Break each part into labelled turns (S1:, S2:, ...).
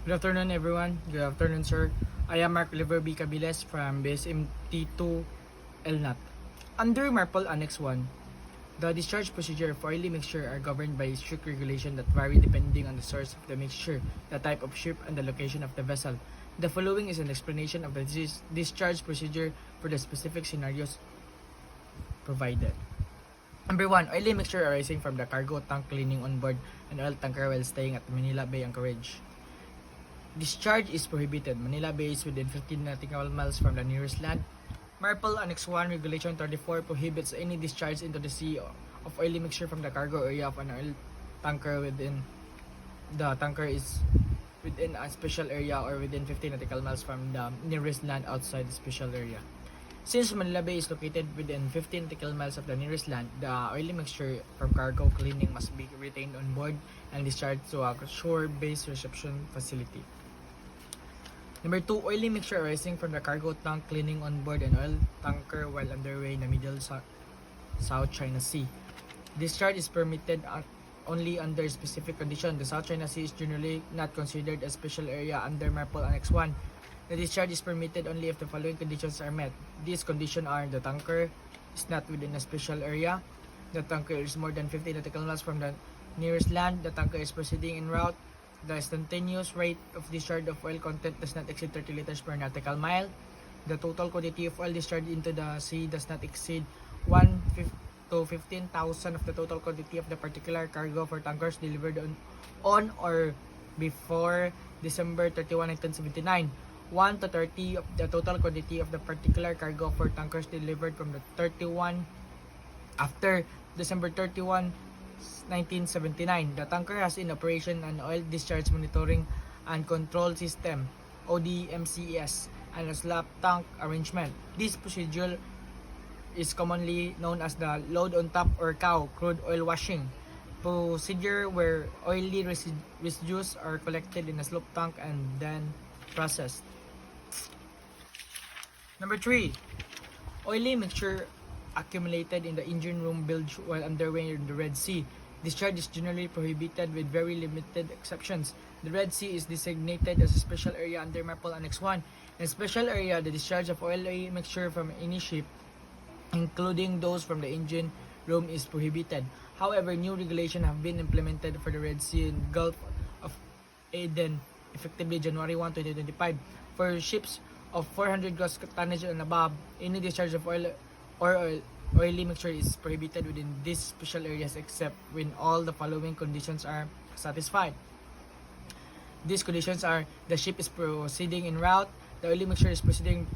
S1: Good afternoon, everyone. Good afternoon, sir. I am Mark Oliver B. Cabiles from BSMT2 LNAT. Under MARPOL Annex 1, the discharge procedure for oily mixture are governed by strict regulation that vary depending on the source of the mixture, the type of ship, and the location of the vessel. The following is an explanation of the discharge procedure for the specific scenarios provided. Number 1, oily mixture arising from the cargo tank cleaning on board an oil tanker while staying at Manila Bay Anchorage. Discharge is prohibited. Manila Bay is within 15 nautical miles from the nearest land. MARPOL Annex 1 Regulation 34 prohibits any discharge into the sea of oily mixture from the cargo area of an oil tanker within the tanker is within a special area or within 15 nautical miles from the nearest land outside the special area. Since Manila Bay is located within 15 nautical miles of the nearest land, the oily mixture from cargo cleaning must be retained on board and discharged to a shore-based reception facility. Number 2, oily mixture arising from the cargo tank cleaning on board an oil tanker while underway in the middle South China Sea. Discharge is permitted only under specific conditions. The South China Sea is generally not considered a special area under MARPOL Annex 1. The discharge is permitted only if the following conditions are met. These conditions are: the tanker is not within a special area, the tanker is more than 50 nautical miles from the nearest land, the tanker is proceeding en route, the instantaneous rate of discharge of oil content does not exceed 30 liters per nautical mile, the total quantity of oil discharged into the sea does not exceed 1 to 15,000 of the total quantity of the particular cargo for tankers delivered on or before December 31, 1979. 1 to 30 of the total quantity of the particular cargo for tankers delivered from the 31 after December 31, 1979. The tanker has in operation an oil discharge monitoring and control system ODMCS and a slap tank arrangement. This procedure is commonly known as the load on top or cow crude oil washing procedure, where oily residues are collected in a slope tank and then processed. Number 3, oily mixture accumulated in the engine room bilge while underway in the Red Sea. Discharge is generally prohibited with very limited exceptions. The Red Sea is designated as a special area under MARPOL Annex 1. In special area, the discharge of oily mixture from any ship, including those from the engine room, is prohibited. However, new regulations have been implemented for the Red Sea and Gulf of Aden effectively January 1, 2025. For ships of 400 gross tonnage and above, any discharge of oil or oily mixture is prohibited within these special areas except when all the following conditions are satisfied. These conditions are: the ship is proceeding en route, the oily mixture is proceeding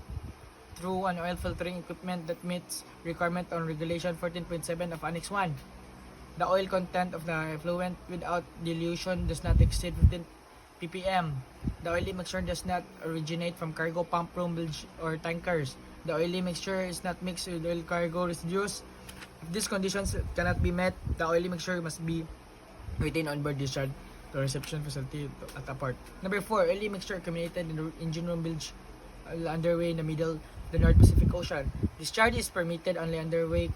S1: through an oil filtering equipment that meets requirement on Regulation 14.7 of Annex 1. The oil content of the effluent without dilution does not exceed 15 ppm. The oily mixture does not originate from cargo pump room bilge or tankers. The oily mixture is not mixed with oil cargo residues. If these conditions cannot be met, the oily mixture must be retained on board discharge to reception facility at a port. Number 4, oily mixture accumulated in the engine room bilge underway in the middle the North Pacific Ocean. Discharge is permitted only underway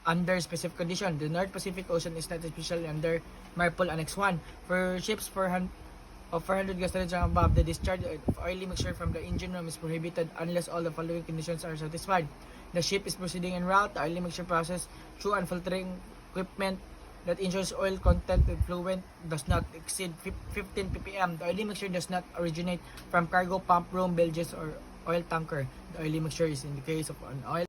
S1: under specific conditions. The North Pacific Ocean is not especially under MARPOL Annex 1. For ships 400 gas tonnage and above, the discharge of oily mixture from the engine room is prohibited unless all the following conditions are satisfied. The ship is proceeding en route, the oily mixture processed through unfiltering equipment that ensures oil content with fluent does not exceed 15 ppm. The oily mixture does not originate from cargo pump room bilges or oil tanker. The oily mixture is in the case of an oil